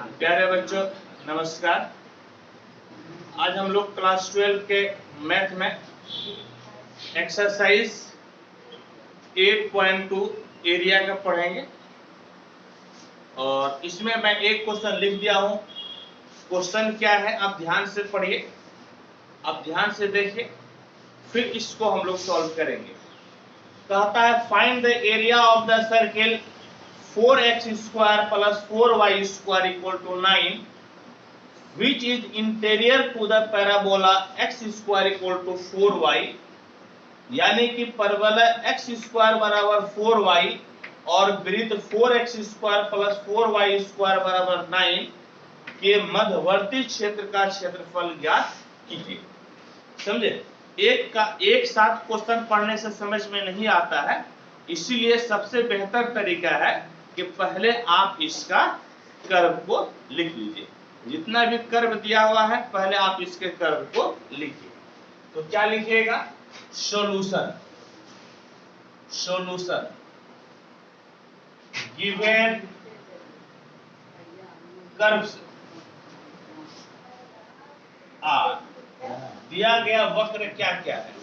प्यारे बच्चों नमस्कार। आज हम लोग क्लास 12 के मैथ में एक्सरसाइज 8.2 एरिया का पढ़ेंगे और इसमें मैं एक क्वेश्चन लिख दिया हूं। क्वेश्चन क्या है आप ध्यान से पढ़िए, आप ध्यान से देखिए, फिर इसको हम लोग सॉल्व करेंगे। कहता है find the area of the circle 4x square plus 4y square equal to 9 which is interior to the parabola x square equal to 4y, यानी कि परवलय x स्क्वायर बराबर 4y और वृत्त 4x square plus 4y square बराबर 9 के मध्यवर्ती क्षेत्र का क्षेत्रफल ज्ञात कीजिए। समझे? एक साथ क्वेश्चन पढ़ने से समझ में नहीं आता है, इसीलिए सबसे बेहतर तरीका है कि पहले आप इसका कर्व को लिख लीजिए। जितना भी कर्व दिया हुआ है पहले आप इसके कर्व को लिखिए। तो क्या लिखिएगा? सॉल्यूशन गिवन कर्व्स आर, दिया गया वक्र क्या क्या है।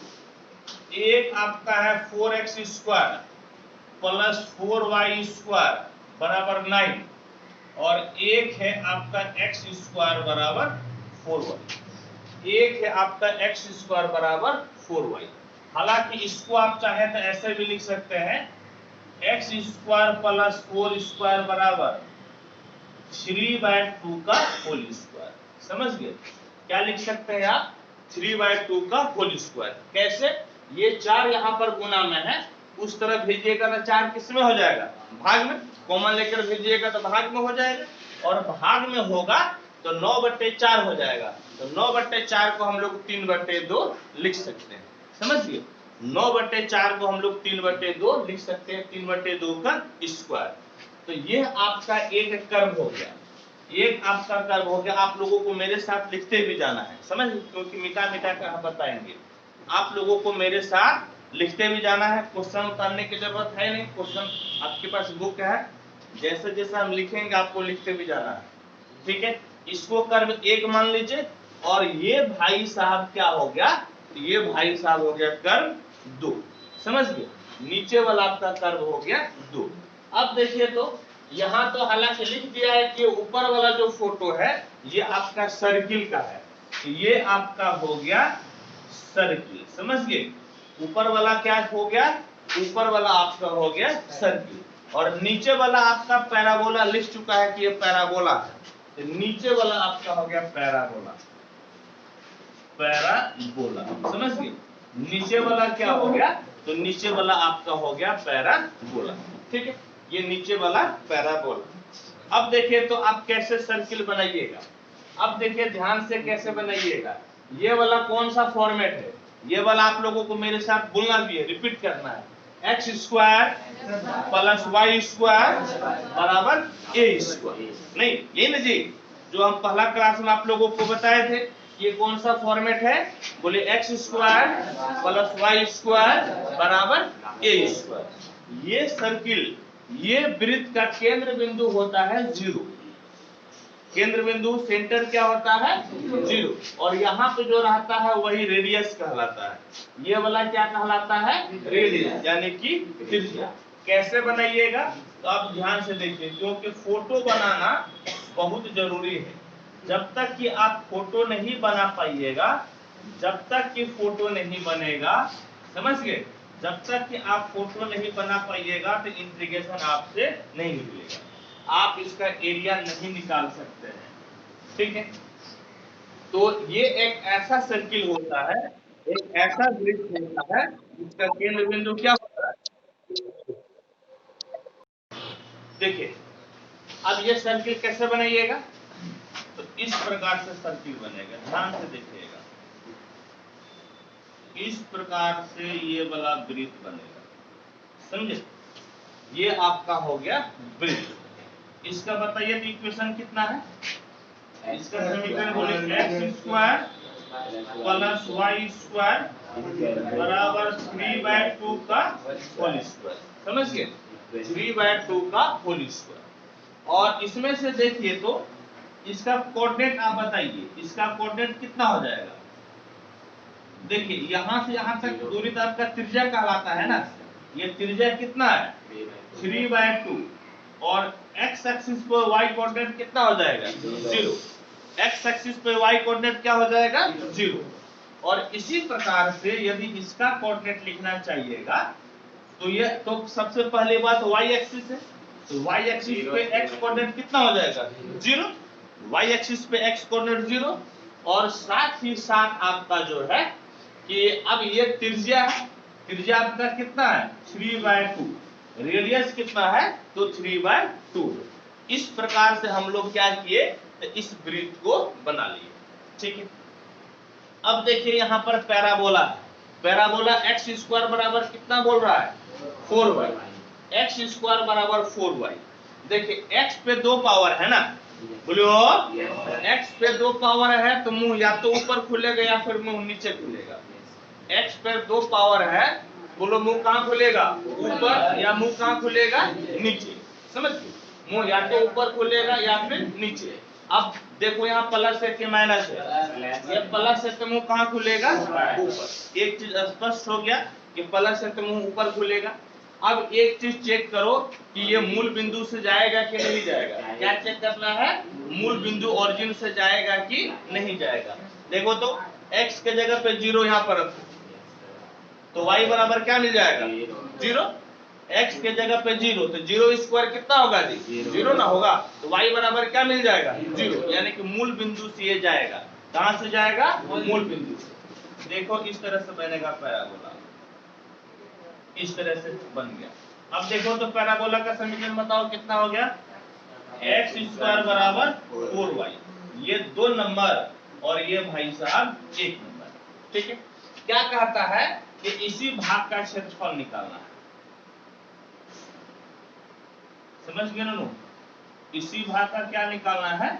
एक आपका है 4x square plus 4y square बराबर 9 और एक है आपका x स्क्वायर बराबर 4y। एक है आपका x स्क्वायर बराबर 4y। हालांकि इसको आप चाहे तो ऐसे भी लिख सकते हैं x स्क्वायर प्लस 4 स्क्वायर बराबर 3/2 का होल स्क्वायर। समझ गए? क्या लिख सकते हैं आप? 3/2 का होल स्क्वायर। कैसे? ये 4 यहाँ पर गुना में है, उस तरफ भेजिएगा तो 4 किस में हो जाएगा? भाग में। कॉमन लेकर भेजिएगा तो भाग में हो जाएगा, और भाग में होगा तो 9/4 हो जाएगा। तो 9/4 को हम लोग 3/2 लिख सकते हैं। समझ गए? 9/4 को हम लोग 3/2 लिख सकते हैं, 3/2 का स्क्वायर। तो ये आपका एक कर्व हो गया, एक आपका कर्व हो गया। आप लोगों को मेरे साथ लिखते भी जाना है, समझ? क्योंकि मिटा मिटा कर हम बताएंगे। आप लोगों को मेरे साथ लिखते भी जाना है, क्वेश्चन उतारने की जरूरत है नहीं। क्वेश्चन आपके पास बुक है, जैसे जैसे हम लिखेंगे आपको लिखते भी जाना है। ठीक है? इसको कर्व 1 मान लीजिए, और ये भाई साहब क्या हो गया? ये भाई साहब हो गया कर्व 2। समझ गए? नीचे वाला आपका कर्व हो गया 2। अब देखिए तो यहाँ तो हालांकि लिख दिया है कि ऊपर वाला जो फोटो है ये आपका सर्किल का है, ये आपका हो गया सर्किल। समझ गए? ऊपर वाला क्या हो गया? ऊपर वाला आपका हो गया सर्किल, और नीचे वाला आपका पैराबोला लिख चुका है कि ये पैराबोला है। तो नीचे वाला आपका हो गया पैराबोला। समझ गए? नीचे वाला क्या हो गया? तो नीचे वाला आपका हो गया पैराबोला। ठीक है? ये नीचे वाला पैराबोला। अब देखिए तो आप कैसे सर्किल बनाइएगा। अब देखिए ध्यान से कैसे बनाइएगा। ये वाला कौन सा फॉर्मेट है? ये वाला आप लोगों को मेरे साथ बोलना भी है, रिपीट करना है। x square plus y square बराबर a स्क्वायर। नहीं, ये ना जी, जो हम पहला क्लास में आप लोगों को बताए थे, ये कौन सा फॉर्मेट है? बोले x square plus y square बराबर a स्क्वायर। ये सर्किल, ये वृत्त का केंद्र बिंदु होता है 0। केंद्र बिंदु सेंटर क्या होता है? 0। और यहाँ पे जो रहता है वही रेडियस कहलाता है। ये वाला क्या कहलाता है? रेडियस, यानी कि त्रिज्या। कैसे बनाइएगा तो आप ध्यान से देखिए, क्योंकि फोटो बनाना बहुत जरूरी है। जब तक कि आप फोटो नहीं बना पाइएगा, जब तक कि फोटो नहीं बनेगा, समझ गए? जब तक कि आप फोटो नहीं बना पाइएगा तो इंटीग्रेशन आपसे नहीं निकलेगा, आप इसका एरिया नहीं निकाल सकते हैं। ठीक है? तो ये एक ऐसा सर्किल होता है, एक ऐसा वृत्त होता है जिसका केंद्र बिंदु क्या होता है? देखिए अब ये सर्किल कैसे बनाइएगा? तो इस प्रकार से सर्किल बनेगा, ध्यान से देखिएगा। इस प्रकार से ये वाला वृत्त बनेगा। समझे? ये आपका हो गया वृत्त। इसका बताइए तो इक्वेशन कितना है? इसका समीकरण बोले x square plus y square बराबर 3/2 का होल स्क्वायर। समझ गए? 3/2 का होल स्क्वायर। और इसमें से देखिए तो इसका कोऑर्डिनेट आप बताइए, इसका कोऑर्डिनेट कितना हो जाएगा? देखिए यहां से यहां तक दूरी तो आपका त्रिज्या कहलाता है ना, ये त्रिज्या कितना है 3/2 और x एक्सिस पर y कोऑर्डिनेट कितना हो जाएगा 0। x एक्सिस पे y कोऑर्डिनेट क्या हो जाएगा 0। और इसी प्रकार से यदि इसका कोऑर्डिनेट लिखना चाहिएगा तो ये तो सबसे पहली बात y एक्सिस है, तो y एक्सिस पे x कोऑर्डिनेट कितना हो जाएगा 0, y एक्सिस पे x कोऑर्डिनेट 0 और साथ ही साथ आपका जो है कि अब ये त्रिज्या है, त्रिज्या आपका कितना है 3/2, रेडियस कितना है तो 3/2। इस प्रकार से हम लोग क्या किए तो इस वृत्त को बना लिए, ठीक है। अब देखिए यहाँ पर पैराबोला है, पैराबोला x स्क्वायर बराबर कितना बोल रहा है 4y, x स्क्वायर बराबर 4y। देखिए x पे 2 पावर है ना, बोलो x पे 2 पावर है तो मुंह या तो ऊपर खुलेगा या फिर मुंह नीचे खुलेगा। x पे 2 पावर है, बोलो मुंह कहाँ खुलेगा ऊपर या मुंह कहाँ खुलेगा नीचे, समझ गए, मुंह या तो ऊपर खुलेगा या फिर नीचे। अब देखो यहाँ प्लस है कि माइनस है, ये प्लस है तो मुंह कहाँ खुलेगा ऊपर। एक चीज स्पष्ट हो गया कि प्लस है तो मुंह ऊपर खुलेगा। अब एक चीज चेक करो कि ये मूल बिंदु से जाएगा कि नहीं जाएगा, क्या चेक करना है मूल बिंदु ओरिजिन से जाएगा कि नहीं जाएगा। देखो तो x के जगह पे 0 यहाँ पर रखो तो y बराबर क्या मिल जाएगा 0, x के जगह पे 0 तो 0 स्क्वायर कितना होगा जी 0 ना होगा, तो y बराबर क्या मिल जाएगा 0, यानी कि मूल बिंदु से ये जाएगा। कहां से जाएगा मूल बिंदु से। देखो इस तरह से बनेगा पैराबोला, इस तरह से बन गया। अब देखो तो पैराबोला का समीकरण बताओ कितना हो गया, x स्क्वायर बराबर 4y, ये 2 नंबर और ये भाई साहब 1 नंबर, ठीक है। क्या कहता है कि इसी भाग का क्षेत्रफल निकालना है, समझ गए ना, इसी भाग का क्या निकालना है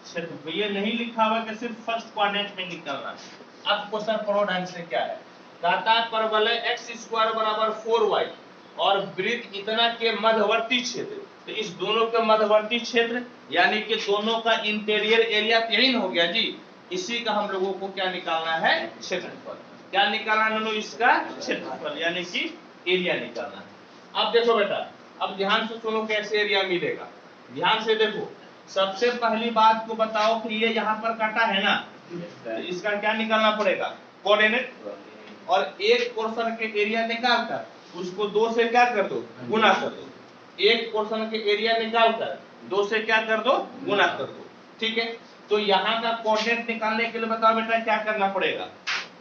क्षेत्रफल। ये नहीं लिखा हुआ कि सिर्फ फर्स्ट क्वाड्रेंट में निकालना है। अब क्वेश्चन पढ़ो ढंग से, क्या है कहता है परवलय x स्क्वायर बराबर 4y और वृत्त इतना के मध्यवर्ती क्षेत्र, तो इस दोनों के मध्यवर्ती क्षेत्र यानी कि दोनों का इंटीरियर एरिया यही हो गया जी, इसी का हम लोगों को क्या निकालना है क्षेत्रफल। क्या निकालना है इसका क्षेत्रफल यानी कि एरिया निकालना है। अब देखो बेटा, अब ध्यान से सुनो कैसे एरिया मिलेगा, ध्यान से देखो। सबसे पहली बात को बताओ कि ये यहाँ पर काटा है ना, तो इसका क्या निकालना पड़ेगा कोऑर्डिनेट, और एक पोर्शन के एरिया निकाल कर उसको 2 से क्या कर दो गुना कर दो, एक पोर्शन के एरिया निकाल कर 2 से क्या कर दो गुना कर दो, ठीक है। तो यहाँ का कोऑर्डिनेट निकालने के लिए बताओ बेटा क्या करना पड़ेगा,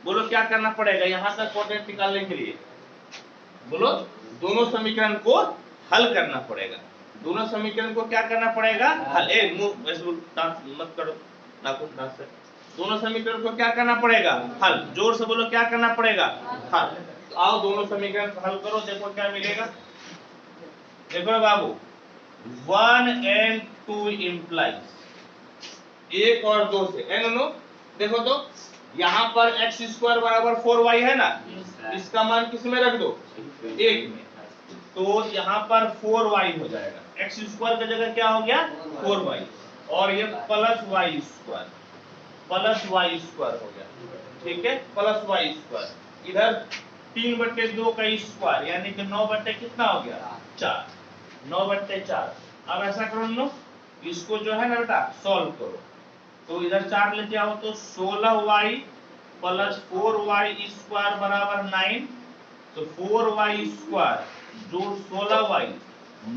बोलो क्या करना पड़ेगा यहाँ का कोऑर्डिनेट निकालने के लिए, बोलो दोनों समीकरण को हल करना पड़ेगा। दोनों समीकरण को क्या करना पड़ेगा हल, मत करो नाखून से, दोनों समीकरण को क्या करना पड़ेगा हल, जोर से बोलो क्या करना पड़ेगा हल। तो आओ दोनों समीकरण को हल करो, देखो क्या मिलेगा। देखो बाबू 1 and 2 implies 1 और 2 से एनो, देखो तो यहाँ पर x स्क्वायर बराबर 4y है ना, इसका मान किस में रख दो 1 में, तो यहाँ पर 4y हो जाएगा, x स्क्वायर की जगह क्या हो गया 4y और ये प्लस y स्क्वायर हो गया, ठीक है प्लस y स्क्वायर, इधर 3/2 का स्क्वायर यानी कि 9 बटे कितना हो गया 4, 9/4। अब ऐसा करो नो, इसको जो है ना बेटा सॉल्व करो, तो इधर 4 लेते आओ तो 16y प्लस 4y स्क्वायर बराबर 9, तो 4y स्क्वायर जोड़ 16y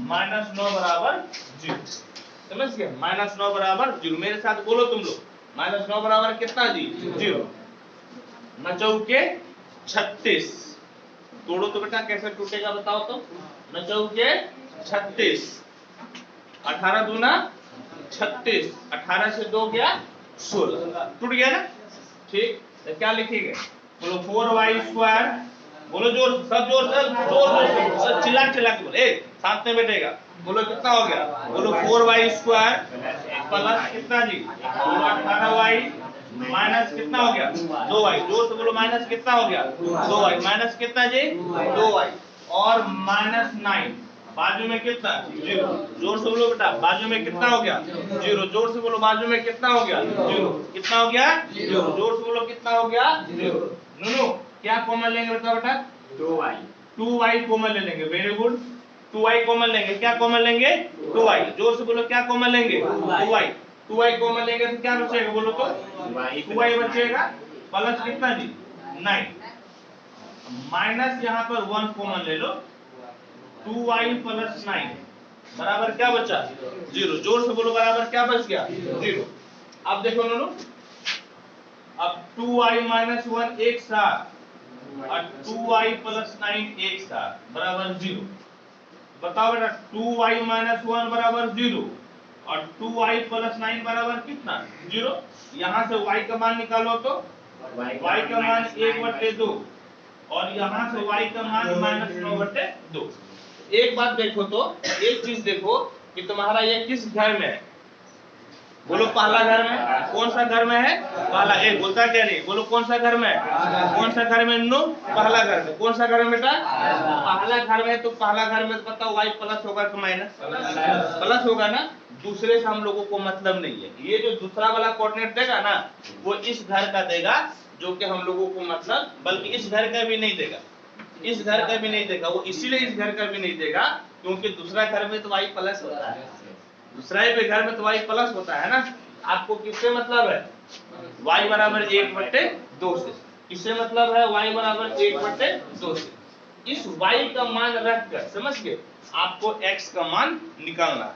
माइनस 9 बराबर 0, समझ गए, माइनस 9 बराबर 0। मेरे साथ बोलो तुम लोग, माइनस 9 बराबर कितना जी 0, 9 चौके 36, तोड़ो तो बेटा कैसे टूटेगा बताओ तो, 9 चौके 36, 18 दूना 36, 18 से 2 गया 16, टूट गया ना, ठीक। तो क्या लिखेंगे बोलो 4y स्क्वायर, बोलो जोर सब जोर से चिल्ला के बोलो, साथ में बैठेगा, बोलो कितना हो गया, बोलो 4y स्क्वायर प्लस कितना जी 18y माइनस कितना हो गया 2y, जोर से बोलो माइनस कितना हो गया 2y, माइनस कितना जी 2y और माइनस 9 बाजू में कितना 0, जोर से बोलो बेटा, बाजू में कितना हो गया 0, जोर से बोलो, बाजू में कितना हो गया 0, कितना हो गया 0, जोर से बोलो कितना हो गया 0। नो क्या कॉमन लेंगे बेटा 2y कॉमन ले लेंगे, वेरी गुड, 2y कॉमन लेंगे, क्या कॉमन लेंगे 2y, जोर से बोलो क्या कॉमन लेंगे 2y कॉमन लेंगे तो क्या बचेगा बोलो तो 2y बचेगा, प्लस कितना जी 9, माइनस यहाँ पर 1 कॉमन ले लो, 2y प्लस 9 बराबर क्या बचा 0, जोर से बोलो बराबर क्या बच गया 0। अब देखो नोनो, अब 2y माइनस 1 एक साथ और 2y प्लस 9 एक साथ बराबर 0। बताओ बेटा 2y माइनस 1 बराबर 0 और 2y प्लस 9 बराबर कितना 0। यहाँ से y का मान निकालो तो y का मान 1/2 और यहाँ से y का मान -9/2। एक बात देखो तो, एक चीज देखो कि तुम्हारा ये किस घर में है, बोलो पहला घर में, कौन सा घर में है पहला, एक बोलता क्या नहीं, बोलो कौन सा घर में है, कौन सा घर में नो पहला घर में, कौन सा घर में बेटा पहला घर में, तो पहला घर में बताओ y प्लस होगा कि माइनस, प्लस होगा ना, दूसरे से हम लोगों को मतलब नहीं है, ये जो दूसरा वाला कोऑर्डिनेट देगा ना वो इस घर का देगा जो कि हम लोगों को मतलब, बल्कि इस घर का भी नहीं देगा, इस घर का भी नहीं देगा, वो इसीलिए इस घर का भी नहीं देगा क्योंकि दूसरा घर में तो y प्लस होता है, दूसरा ही घर में तो y प्लस होता है ना। आपको किससे मतलब है y बराबर 1/2 से, किससे मतलब है y बराबर 1/2 से, इस y का मान रखकर समझ गए आपको x का मान निकालना है,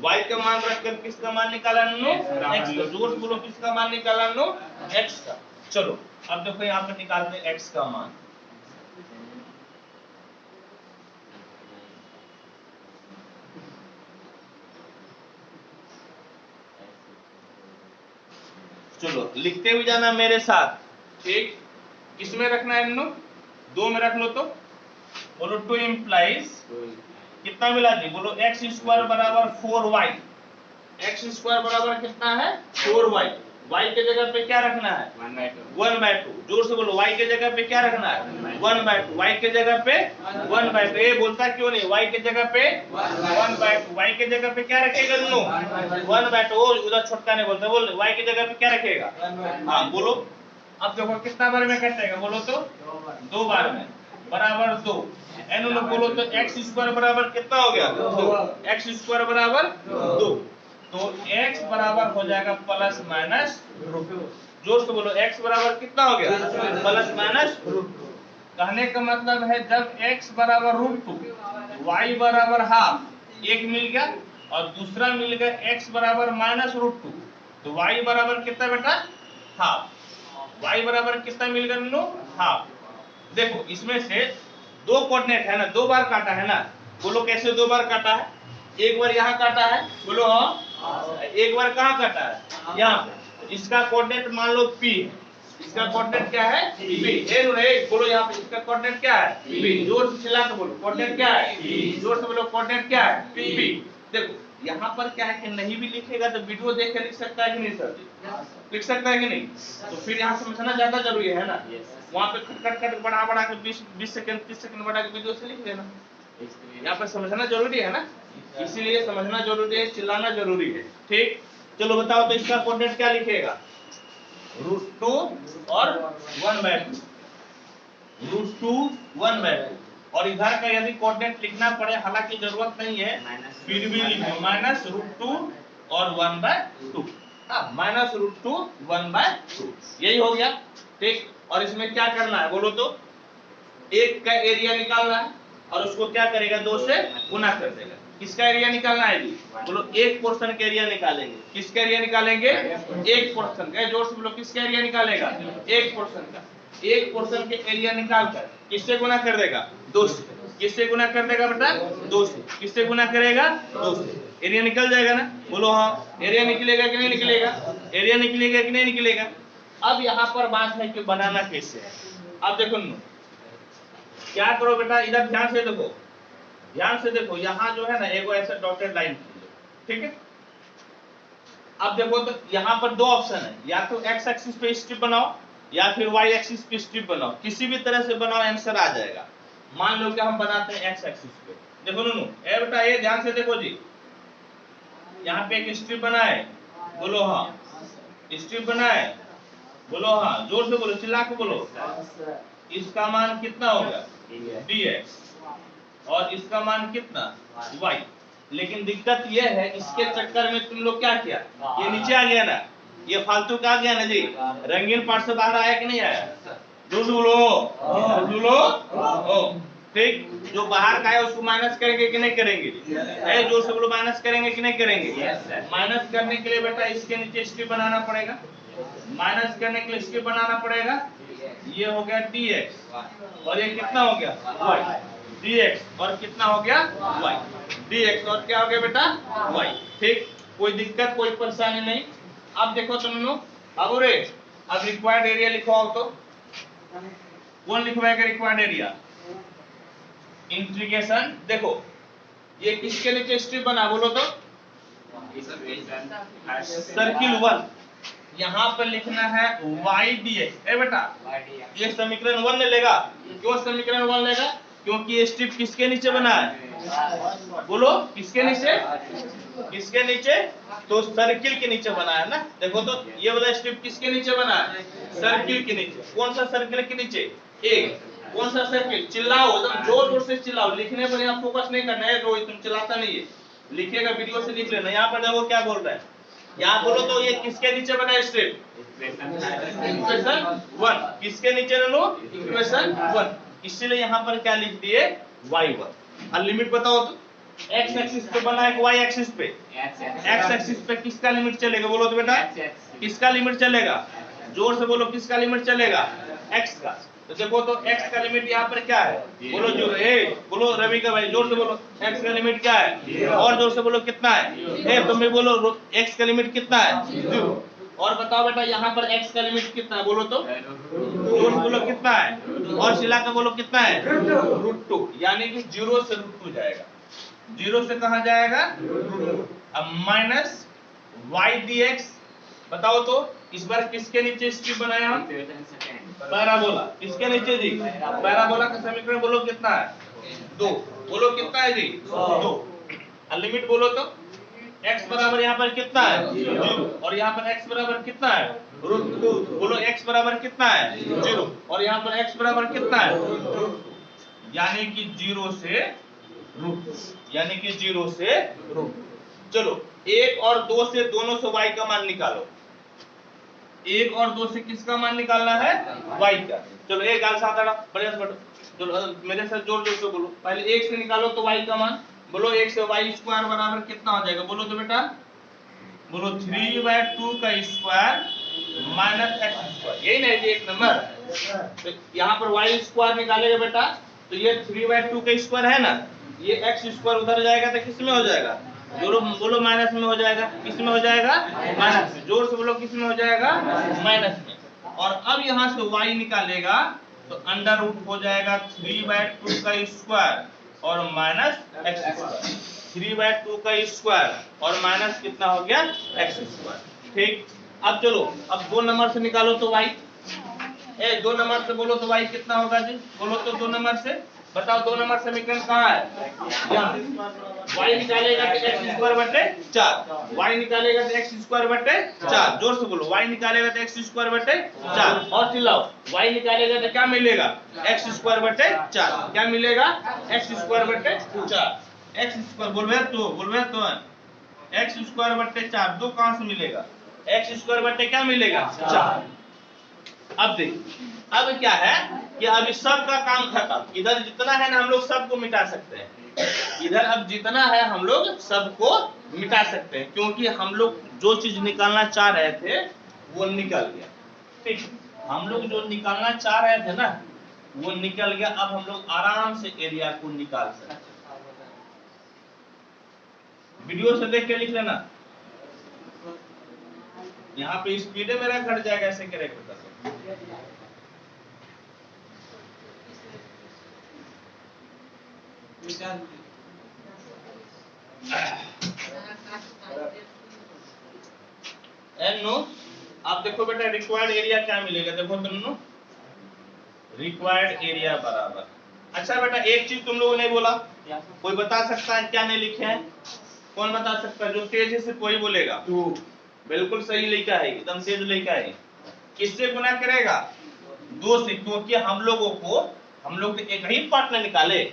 y का मान रखकर किसका मान निकाला नो x का, जोर बोलो किसका मान निकाला नो x का। चलो अब देखो यहाँ पे निकालते हैं x का मान, चलो लिखते हुए जाना मेरे साथ, ठीक, किसमें रखना है नो 2 में रख लो तो बोलो 2 इम्प्लाइज कितना मिला जी, बोलो x² बराबर 4y, x² बराबर कितना है 4y, y के जगह पे क्या रखना है 1/2, जोर से बोलो y के जगह पे क्या रखना है 1/2, y के जगह पे 1/2, ये बोलता क्यों नहीं, y के जगह पे 1/2, y के जगह पे क्या रखेगा नो 1/2, उधर छोटका नहीं बोलता, बोल y के जगह पे क्या रखेगा, हाँ बोलो। अब देखो कितना बार में कटेगा बोलो तो 2 बार में बराबर 2, एन लोग बोलो तो x² बराबर कितना हो गया 2, x² बराबर 2, तो x बराबर हो जाएगा प्लस माइनस रूट, जोर से बोलो x बराबर कितना हो गया प्लस माइनस रूट। कहने का मतलब है जब x बराबर √2, y बराबर हाफ, एक मिल गया और दूसरा मिल गया x बराबर -√2, तो y बराबर कितना बेटा हाफ, y बराबर कितना मिल गया नो हाफ। देखो इसमें से 2 कोऑर्डिनेट है ना, 2 बार काटा है ना, बोलो कैसे 2 बार काटा है, एक बार यहाँ काटा है बोलो हाँ, एक बार कहाँ काटा है यहाँ पे, इसका कोऑर्डिनेट मान लो p है, इसका कोऑर्डिनेट क्या है p, बोलो यहाँ पे इसका कोऑर्डिनेट क्या है p, जोर से चिल्ला के बोलो कोऑर्डिनेट क्या है p, जोर से बोलो कोऑर्डिनेट क्या है p। देखो यहाँ पर क्या है कि नहीं भी लिखेगा तो वीडियो देख के लिख सकता है कि नहीं सर, लिख सकता है कि नहीं, तो फिर यहाँ समझना ज्यादा जरूरी है ना, वहाँ पे खट बढ़ा के 20 सेकंड 30 सेकंड बढ़ा के वीडियो से लिख देना, यहाँ पर समझना जरूरी है ना, इसीलिए समझना जरूरी है, चिल्लाना जरूरी है, ठीक। चलो बताओ तो इसका कोऑर्डिनेट क्या लिखेगा √2 और 1/2, √2 1/2, और इधर का यदि कोऑर्डिनेट लिखना पड़े हालांकि जरूरत नहीं है फिर भी लिखो -√2 और 1/2, -√2 1/2, यही हो गया, ठीक। और इसमें क्या करना है बोलो तो, एक का एरिया निकालना है और उसको क्या करेगा 2 से गुना कर देगा, किसका एरिया निकालना है जी बोलो एक पोर्शन का एरिया निकालेंगे, किसका एरिया निकालेंगे एक पोर्शन का, जोर से बोलो किसका एरिया निकालेगा एक पोर्शन का, एक पोर्शन के एरिया निकालकर किससे गुना कर देगा 2 से, किससे गुना कर देगा बेटा 2 से, किससे गुना करेगा 2 से, एरिया निकल जाएगा ना, बोलो हाँ, एरिया निकलेगा कि नहीं निकलेगा, एरिया निकलेगा कि नहीं निकलेगा। अब यहाँ पर बात है कि बनाना कैसे है, अब देखो क्या करो बेटा, इधर ध्यान से देखो, ध्यान से देखो, यहाँ जो है ना एगो ऐसा डॉटेड लाइन, ठीक है। अब देखो तो यहाँ पर 2 ऑप्शन है, या तो x एक्सिस पे स्ट्रिप बनाओ या फिर y एक्सिस पे स्ट्रिप बनाओ, किसी भी तरह से बनाओ आंसर आ जाएगा। मान लो कि हम बनाते हैं x एक्सिस पे, देखो नुनू, ए बेटा ये ध्यान से देखो जी, यहाँ पे एक स्ट्रिप बना है, बोलो हाँ। स्ट्रिप बना है, बोलो हाँ, जोर से बोलो, चिल्ला के बोलो। इसका मान कितना होगा? dx, और इसका मान कितना? y। लेकिन दिक्कत यह है, इसके चक्कर में तुम लोग क्या किया, ये नीचे आ गया ना, ये फालतू का आ गया ना जी, रंगीन पार्ट से बाहर आया कि नहीं आया? लो ठीक, जो बाहर का है उसको माइनस करेंगे कि नहीं करेंगे? जो सब लोग माइनस करेंगे कि नहीं करेंगे? माइनस करने के लिए बेटा इसके नीचे स्ट्रिप बनाना पड़ेगा, माइनस करने के लिए स्ट्रिप बनाना पड़ेगा। ये हो गया dx, और ये कितना हो गया? y। dx और कितना हो गया? y। dx और क्या हो गया बेटा? y। ठीक, कोई दिक्कत कोई परेशानी नहीं। अब देखो तुम लोग, अब रिक्वायर्ड एरिया लिखवाओ, तो कौन लिखवाएगा रिक्वायर्ड एरिया? इंटीग्रेशन, देखो ये किसके नीचे स्ट्रिप बना, बोलो तो? सर्किल 1, यहाँ पर लिखना है y dx। ए बेटा ये समीकरण 1 ले लेगा। क्यों समीकरण 1 लेगा? क्योंकि ये स्ट्रिप किसके नीचे बना है? बोलो किसके नीचे? किसके नीचे? तो सर्किल के नीचे बना है ना। देखो तो ये वाला स्ट्रिप किसके नीचे बना है? सर्किल के नीचे। कौन सा सर्किल के नीचे? एक। कौन सा सर्किल? चिल्लाओ, एकदम जोर जोर से चिल्लाओ, लिखने पर यहाँ फोकस नहीं करना है। रोहित तुम चिल्लाता नहीं है, लिखेगा वीडियो से लिख लेना। यहाँ पर देखो क्या बोल रहा है, यहाँ बोलो तो ये किसके नीचे बना है स्ट्रिप? इक्वेशन 1। किसके नीचे नो? इक्वेशन 1। इसीलिए यहाँ पर क्या लिख दिए? y1। और लिमिट बताओ तो, x एक्सिस पे बना है, y एक्सिस पे? x एक्सिस पे किसका लिमिट चलेगा, बोलो तो बेटा? किसका लिमिट चलेगा? जोर से बोलो, किसका लिमिट चलेगा? x का। तो देखो तो x का लिमिट यहाँ पर क्या है? बोलो जोर, बोलो रवि का भाई, जोर से बोलो, x का लिमिट क्या है? और जोर से बोलो, कितना है? तुम भी बोलो, x का लिमिट कितना है? 0। और बताओ बेटा यहाँ पर x का लिमिट कितना है, बोलो तो? जोर से बोलो, कितना है? और सिला के बोलो, कितना है? √2। यानी कि 0 से √2 जाएगा। 0 से कहाँ जाएगा? अब माइनस y dx, बताओ तो इस बार किसके नीचे स्ट्रिप बनाया हम? पैराबोला। किसके नीचे जी? पैराबोला का समीकरण बोलो कितना है? 2। बोलो कितना है जी? 2। लिमिट बोलो तो, x बराबर यहाँ पर कितना है? 0। और यहाँ पर x बराबर कितना है? √2। बोलो x बराबर कितना है? 0। और यहाँ पर x बराबर कितना है? √2। यानी कि 0 से √2, यानी कि 0 से √2। चलो 1 और 2 से, दोनों से y का मान निकालो। 1 और 2 से किसका मान निकालना है? y का। चलो एक गाल साथ आड़ा, बढ़िया से बैठो, चलो मेरे साथ जोर जोर से बोलो। पहले 1 से निकालो तो y का मान, बोलो 1 से y स्क्वायर बराबर कितना हो जाएगा, बोलो तो बेटा? बोलो 3/2 का स्क्वायर माइनस x स्क्वायर, यही नहीं जी 1 नंबर। तो यहाँ पर y स्क्वायर निकालेगा बेटा, तो ये 3/2 का स्क्वायर है ना, ये x स्क्वायर उधर जाएगा तो किस में हो जाएगा? बोलो माइनस में हो जाएगा। किस में हो जाएगा? माइनस में। जोर से बोलो, किस में हो जाएगा? माइनस में। और अब यहाँ से y निकालेगा तो अंडर रूट हो जाएगा 3/2 का स्क्वायर और माइनस x स्क्वायर। 3/2 का स्क्वायर और माइनस कितना हो गया? x square. ठीक, अब चलो, अब 2 नंबर से निकालो तो y। 2 नंबर से बोलो तो y कितना होगा जी? बोलो तो 2 नंबर से बताओ। 2 नंबर समीकरण कहाँ है? y निकालेगा तो x स्क्वायर बटे 4। y निकालेगा तो x स्क्वायर बटे 4। जोर से बोलो, y निकालेगा तो x स्क्वायर बटे 4। और चिल्लाओ, y निकालेगा तो क्या मिलेगा? x स्क्वायर बटे 4। क्या मिलेगा? x स्क्वायर बटे 4। x स्क्वायर बोलवे तो x स्क्वायर बटे 4 दो कहां से मिलेगा? x स्क्वायर बटे क्या मिलेगा? 4। अब देख, अब क्या है कि अभी सब का काम खत्म। इधर जितना है ना हम लोग सबको मिटा सकते हैं। इधर अब जितना है हम लोग सबको मिटा सकते हैं, क्योंकि हम लोग जो चीज निकालना चाह रहे थे वो निकल गया। ठीक, हम लोग जो निकालना चाह रहे थे ना वो निकल गया। अब हम लोग आराम से एरिया को निकाल सकते हैं। वीडियो से देख के लिख लेना। यहाँ पे स्पीड मेरा घट जाएगा ऐसे करेक्ट कर। नो, आप देखो बेटा रिक्वायर्ड एरिया क्या मिलेगा, देखो तुम नो, रिक्वायर्ड एरिया बराबर अच्छा बेटा एक चीज तुम लोगों ने बोला, कोई बता सकता है क्या नहीं लिखे हैं? कौन बता सकता है? जो तेज है सिर्फ वही बोलेगा। बिल्कुल सही लिखा है, एकदम तेज लिखा है। किससे गुना करेगा? 2 से, क्योंकि हम लोग एक ही पार्ट न निकाले,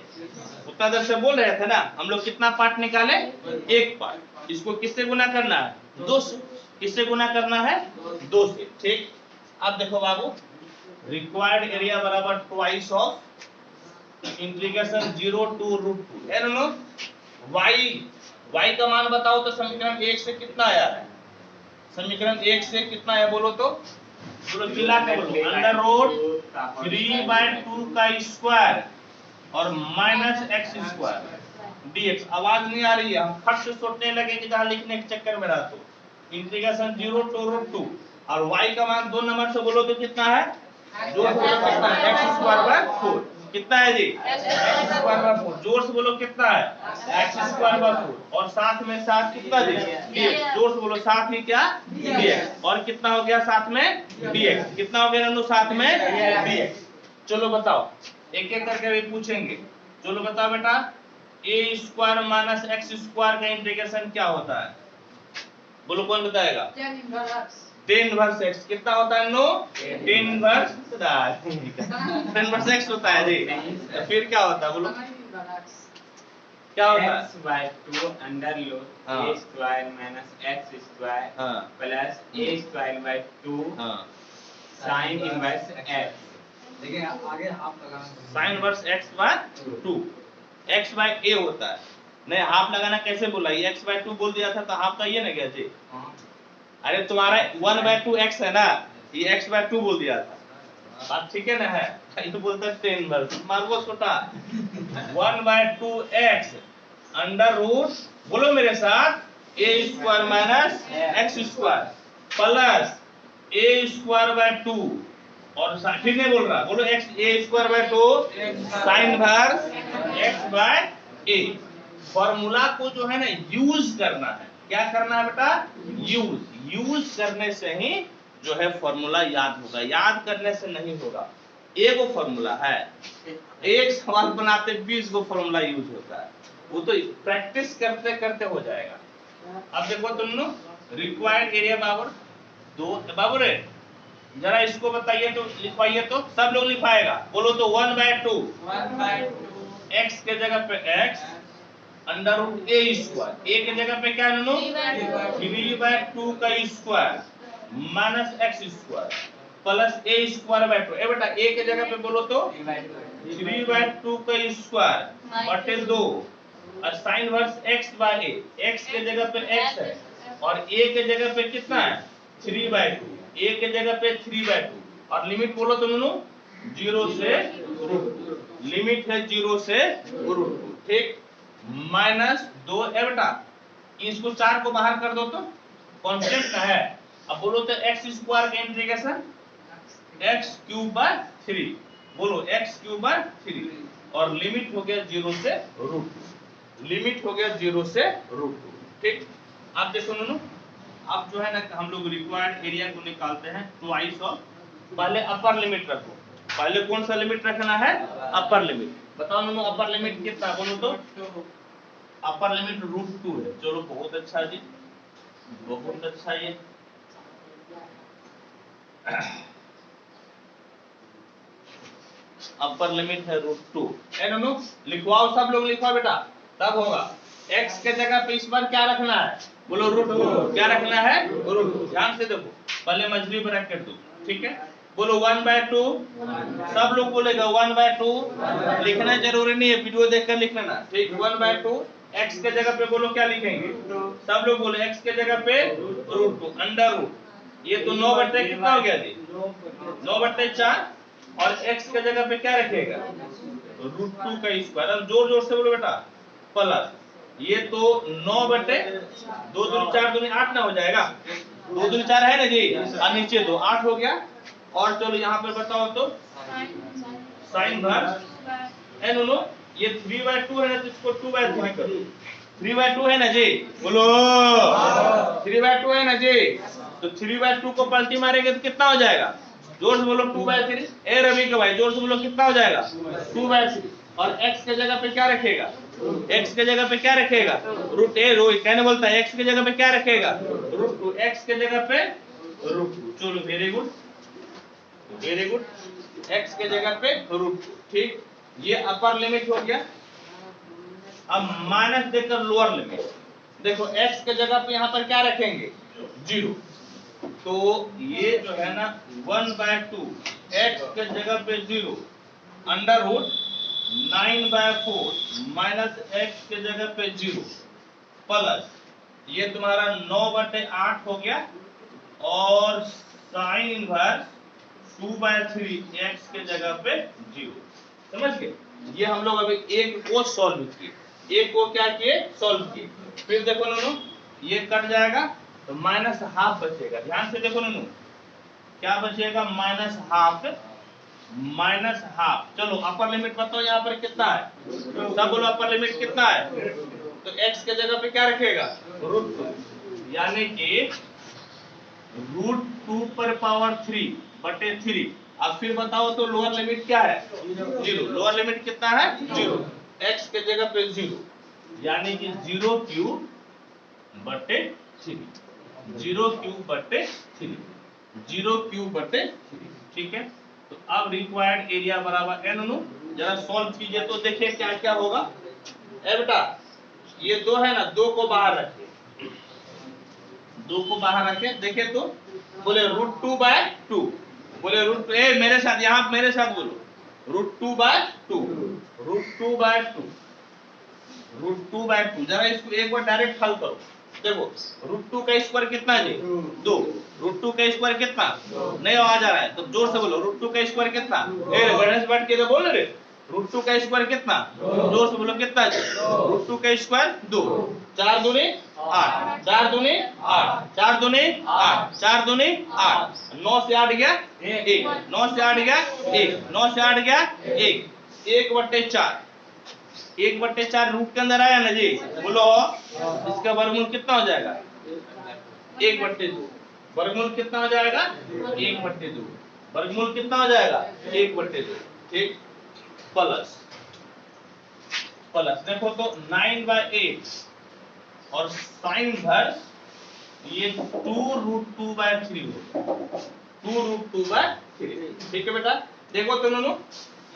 उतना देर से बोल रहे थे ना, हम लोग कितना पार्ट निकाले? एक पार्ट। इसको किससे गुना करना है? 2 से। किससे गुना करना है? 2 से। ठीक, अब देखो बाबू, रिक्वायर्ड एरिया बराबर ट्वाइस ऑफ इंटीग्रेशन 0 to √2 है ना। y का मान बताओ तो समीकरण 1 से कितना आया है? समीकरण 1 से कितना है बोलो तो? बोलो मिला के बोलो। √3/2 का स्क्वायर और -x² dx। आवाज नहीं आ रही है, हम फट से सोचने लगेंगे जहां लिखने के चक्कर में रहा तो। इंटीग्रेशन 0 to √2 और y का मान 2 नंबर से बोलो तो कितना है? जोर से बोलो कितना है? x²/4 कितना है जी? x²/4। जोर से बोलो कितना है? x²/4 और साथ में साथ कितना जी? dx। जोर से बोलो साथ में क्या? dx। और कितना हो गया साथ में? dx। कितना हो गया नंदू साथ में? dx। चलो बताओ, एक एक करके भी पूछेंगे। चलो बताओ बेटा, a² - x² का इंटीग्रेशन क्या होता है? बोलो कौन बताएगा? tan इनवर्स x कितना होता है? नो tan इनवर्स x होता है जी। तो फिर क्या होता है बोलो? क्या होता है? x/2 under root a² - x² plus a²/2 sin inverse x। देखिए आगे हाफ लगाना, sin इनवर्स x/2 x/a होता है। नहीं हाफ लगाना कैसे बोला? ये x/2 बोल दिया था तो हाफ का ये ना गया जी। अरे तुम्हारा 1/2 x है ना, ये x/2 बोल दिया था। बात ठीक है ना? है ये बोलता है tan इनवर्स, मार्गो छोटा 1/2 x अंडर रूट, बोलो मेरे साथ, a² - x² प्लस a²/2 और ठीक नहीं बोल रहा, बोलो x a²/2 sin inverse x/a। Formula को जो है ना यूज करना है। क्या करना है बेटा? यूज करने से ही जो है फॉर्मूला याद होगा, याद करने से नहीं होगा। एक वो फॉर्मूला है, एक सवाल बनाते 20 गो फॉर्मूला यूज होता है, वो तो प्रैक्टिस करते करते हो जाएगा। अब देखो तुम लोग, रिक्वायर्ड एरिया बाबर 2 बाबर है, जरा इसको बताइए तो लिखवाइए तो, सब लोग लिखवाएगा। बोलो तो 1/2 x के जगह पे x under root a², a के जगह पे क्या नो 3/2 का square minus x² plus a²/2। ए बेटा a के जगह पे बोलो तो 3/2 का स्क्वायर बटे 2 और sin इनवर्स x/a। x के जगह पे x है और a के जगह पे कितना है? 3/2। a के जगह पे 3/2 और लिमिट बोलो तो नो 0 से √2। लिमिट है 0 से √2। ठीक, -2 है बेटा, इसको 4 को बाहर कर दो तो कांस्टेंट का है। अब बोलो तो x² का इंटीग्रेशन x³/3, बोलो x³/3 और लिमिट हो गया 0 से √2। लिमिट हो गया 0 से √2। ठीक, अब देखो नूनू, अब जो है ना हम लोग रिक्वायर्ड एरिया को निकालते हैं ट्वाइस ऑफ। पहले अपर लिमिट रखो। पहले कौन सा लिमिट रखना है? Upper limit. बताओ नूनू अपर लिमिट कितना? बोलो तो अपर लिमिट √2 है। चलो बहुत अच्छा जी, बहुत अच्छा। ये अपर लिमिट है √2 है नूनू। लिखवाओ, सब लोग लिखवाओ बेटा, तब होगा। x के जगह पे इस बार क्या रखना है? बोलो √2। क्या रखना है? √2। ध्यान से देखो, पहले मछली ब्रैकेट दो, ठीक है। बोलो 1/2, सब लोग बोलेगा 1/2। लिखना जरूरी नहीं है, वीडियो देखकर लिख लेना। ठीक, 1/2 x के जगह पे बोलो क्या लिखेंगे? सब लोग बोले x के जगह पे √2 अंडर रूट, ये तो 9/, कितना हो गया जी? 9/4 और x के जगह पे क्या रखेगा? √2 का स्क्वायर। अब जोर जोर से बोलो बेटा, प्लस ये तो 9/2 दूनी 4 दूनी 8 ना हो जाएगा। 2 दूनी 4 है ना जी, और नीचे 2 8 हो गया। और चलो यहाँ पे बताओ तो साइन इनवर्स है नो, ये 3/2 है ना, तो इसको 2/3 करो। 3/2 है ना जी, बोलो 3/2 है ना जी, तो 3/2 को पलटी मारेंगे तो कितना हो जाएगा? जोर से बोलो 2/3। ए रवि के भाई जोर से बोलो कितना हो जाएगा? 2/3। और x के जगह पे क्या रखेगा, x के जगह पे क्या रखेगा रूट ए, रोहित कहने बोलता है x के जगह पे क्या रखेगा रूट टू, x के जगह पे रूट टू। चलो very good very good, x के जगह पे रूट टू। ठीक, ये अपर लिमिट हो गया। अब माइनस देकर लोअर लिमिट, देखो x के जगह पे यहाँ पर क्या रखेंगे 0, तो ये जो है ना 1/2 x के जगह पे 0 अंडर रूट 9/4 माइनस x के जगह पे 0 प्लस ये तुम्हारा 9/8 हो गया और साइन इनवर्स 2/3 x के जगह पे 0। समझ गए? ये हम लोग अभी एक को सॉल्व किए, एक को क्या किए सॉल्व किए। फिर देखो नोनू ये कट जाएगा तो माइनस हाफ बचेगा। ध्यान से देखो नोनू क्या बचेगा माइनस हाफ, माइनस हाफ। चलो अपर लिमिट बताओ यहाँ पर कितना है, सब बोलो अपर लिमिट कितना है, तो x के जगह पे क्या रखेगा रूट 2, यानी कि रूट 2 पर पावर 3/3। अब फिर बताओ तो लोअर लिमिट क्या है 0, लोअर लिमिट कितना है 0, x के जगह पे 0 यानी कि 0³ बटे 3, 0³ बटे 3। ठीक है, तो अब रिक्वायर्ड एरिया बराबर n नु, जरा सॉल्व कीजिए तो देखिए क्या क्या होगा। ए बेटा ये 2 है ना, 2 को बाहर रखिए, 2 को बाहर रखे, देखे तो बोले रूट 2/2, बोले रूट, ए मेरे साथ यहाँ मेरे साथ बोलो रूट 2/2, रूट 2/2, रूट 2/2। जरा इसको एक बार डायरेक्ट हल करो, देखो रूट 2 का स्क्वायर कितना है जी 2, रूट 2 का स्क्वायर कितना, नहीं आवाज आ रहा है तो जोर से बोलो रूट 2 का स्क्वायर कितना, ए गणेश बैठ के तो बोल रे रूट 2 का स्क्वायर कितना, जोर से बोलो कितना जी रूट 2 का स्क्वायर 2, 4 दूनी 8, 4 दूनी 8, 4 दूनी 8, 4 दूनी 8, 9 से 8 गया 1, 9 से 8 गया 1, 9 से 8 गया 1, 1/4, 1/4 रूट के अंदर आया ना जी, बोलो इसका वर्गमूल कितना हो जाएगा 1/2, वर्गमूल कितना हो जाएगा 1/2, वर्गमूल कितना हो जाएगा 1/2। ठीक, प्लस प्लस देखो तो 9/8 और साइन इनवर्स ये 2√2/3 हो, 2√2/3। ठीक है बेटा, देखो तो नोनू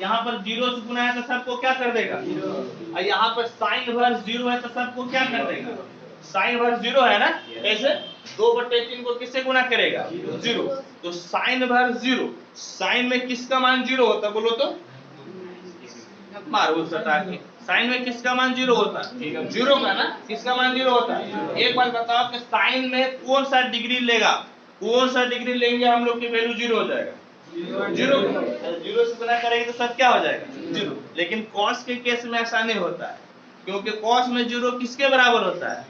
यहाँ पर 0 से गुना है तो सबको क्या कर देगा, और यहाँ पर साइन इनवर्स 0 है तो सबको क्या कर देगा, साइन इनवर्स 0 है ना, कैसे 2/3 को किससे गुना करेगा 0, तो साइन इनवर्स 0, साइन में किसका मान 0 होता है बोलो तो, मारो सटा के, साइन में किसका मान 0 होता है 0 का ना, किसका मान 0 होता है। एक बार बताओ कि साइन में कौन सा डिग्री लेगा, कौन सा डिग्री लेंगे हम लोग की वैल्यू 0 हो जाएगा, 0 से गुना करेंगे तो सब क्या हो जाएगा 0। लेकिन कॉस के केस में ऐसा नहीं होता है, क्योंकि कॉस में 0 किसके बराबर होता है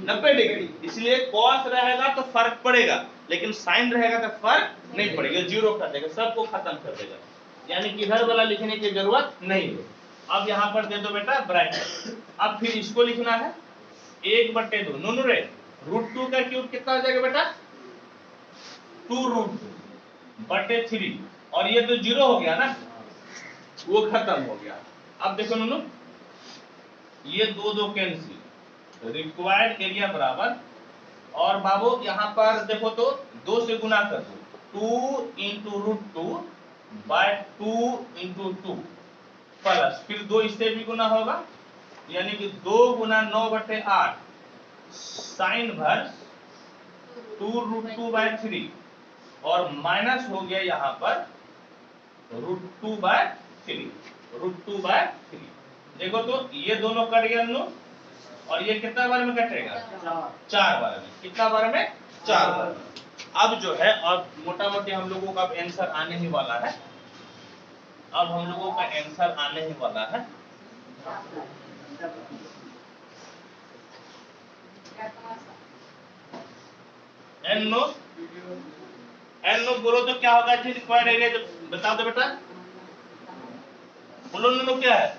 90 डिग्री, इसलिए कॉस रहेगा तो फर्क पड़ेगा, लेकिन साइन रहेगा तो फर्क नहीं पड़ेगा, 0 कर देगा, सबको खत्म कर देगा, यानी कि इधर वाला लिखने की जरूरत नहीं है। अब यहाँ पर दे दो बेटा ब्रैकेट, अब फिर इसको लिखना है 1/2, नोनू रे रूट 2 का क्यूब कितना हो जाएगा बेटा 2√2/3, और ये तो 0 हो गया ना, वो खत्म हो गया। अब देखो नोनू ये 2 कैंसिल, रिक्वायर्ड एरिया बराबर, और बाबू यहाँ पर देखो तो 2 से गुना कर दो, 2 × √2/2 × 2 प्लस फिर 2 इससे भी गुना होगा, यानी कि 2 × 9/8 साइन इनवर्स 2√2/3 और माइनस हो गया यहाँ पर √2/3। देखो तो ये दोनों कट गया नो, और ये कितना बार में कटेगा 4 बार में, कितना बार में 4 बार में। अब जो है अब मोटा मोटी हम लोगों का आंसर आने ही वाला है, अब हम लोगों का आंसर आने ही वाला है। एन नो बोलो तो क्या होगा जी रिक्वायर्ड एरिया, जो बता दो बेटा, बोलो नो क्या है,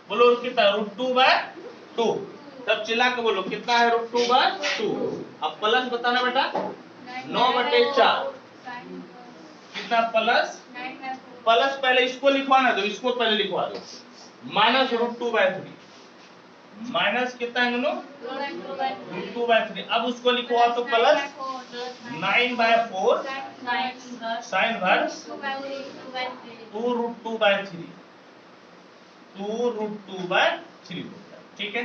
बोलो कितना √2/2, सब चिल्ला के बोलो कितना है √2/2। अब प्लस बताना बेटा 9/4 कितना प्लस, प्लस पहले इसको लिखवाना दो, इसको पहले लिखवा दो, माइनस √2/3 माइनस कितना है दोनों √2/3। अब उसको लिखो आप तो प्लस 9/4 साइन वर्स 2√2/3 2√2/3 होता है। ठीक है,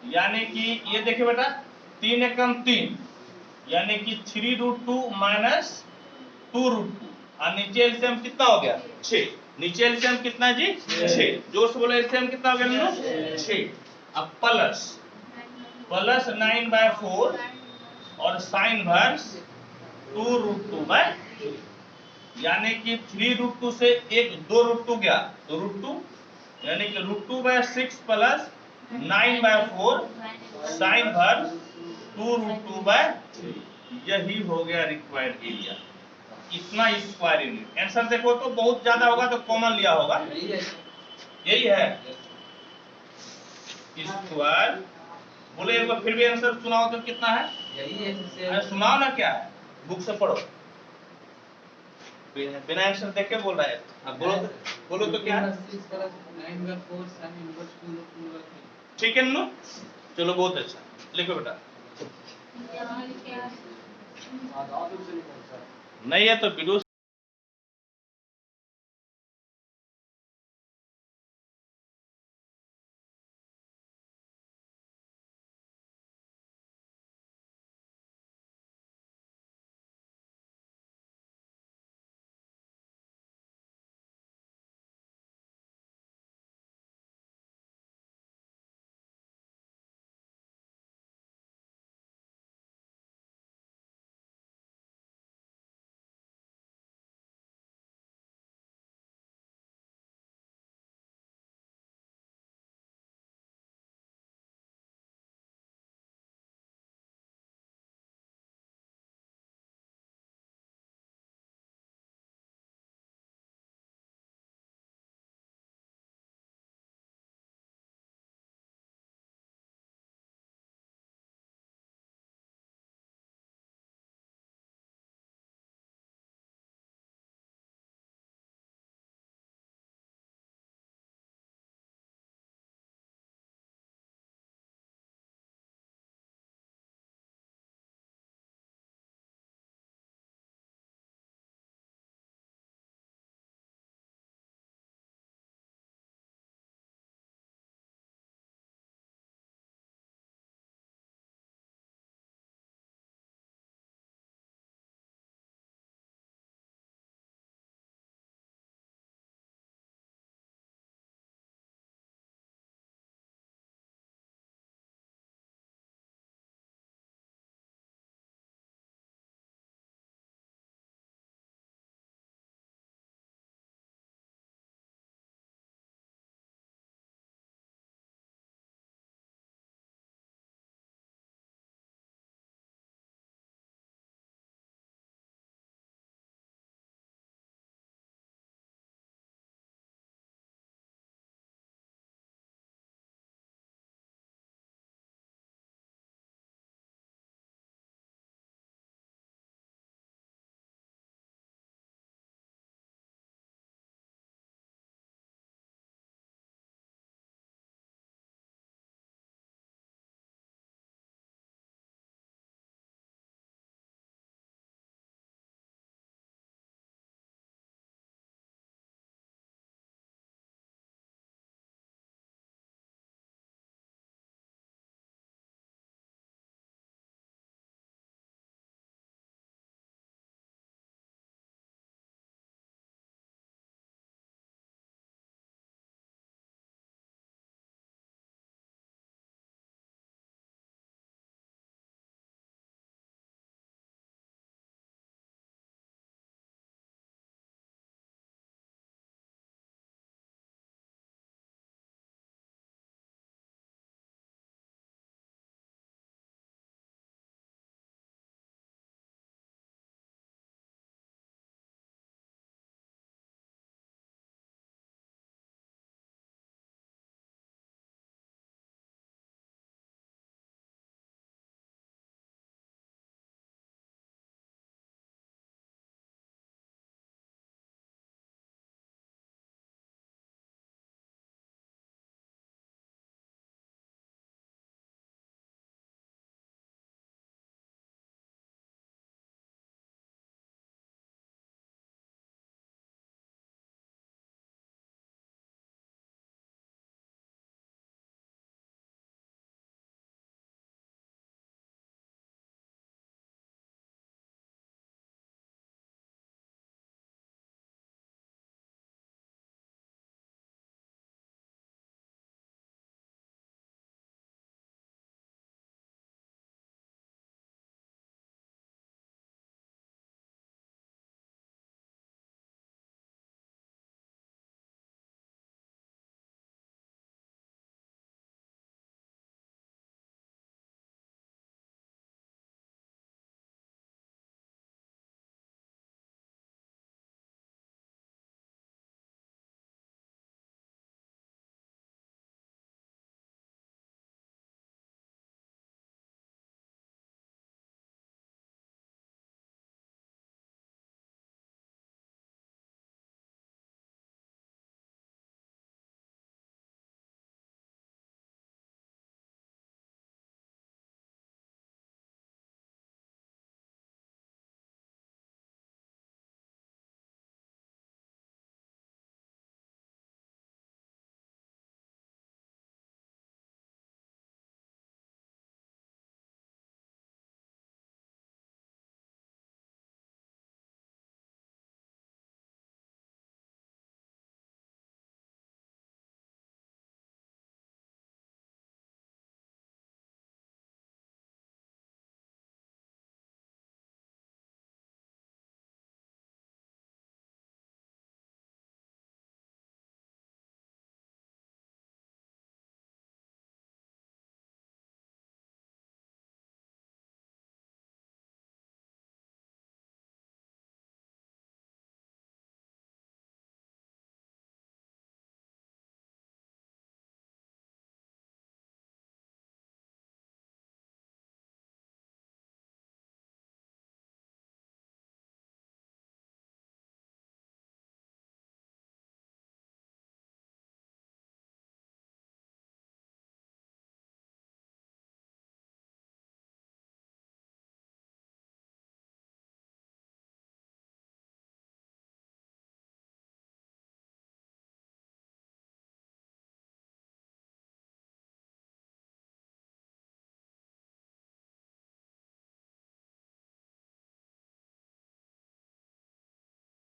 यानी कि ये देखिए बेटा 3 एकम 3 यानी कि 3√2 माइनस 2√2 और नीचे एलसीएम कितना हो गया 6। नीचे एलसीएम कितना जी 6। जोर से बोलो एलसीएम कितना हो गया 6। अब प्लस 9/4 और साइन वर्स 2√2/3 यानी कि 3√2 से एक 2√2 गया तो √2 यानी कि √2/6 प्लस 9/4 साइन वर्स 2√2/3 यही हो गया रिक्वायर्ड एरिया। इतना स्क्वायर यूनिट। आंसर देखो तो बहुत ज्यादा होगा तो कॉमन लिया होगा, यही है स्क्वायर। बोले एक बार फिर भी आंसर सुनाओ तो कितना है, यही है अरे सुनाओ ना क्या है, बुक से पढ़ो, बिना आंसर देख के बोल रहा है। अब बोलो तो क्या है, 9/4 sin inverse 2√2/3। ठीक है नो, चलो बहुत अच्छा, लिखो बेटा। नहीं है तो वीडियो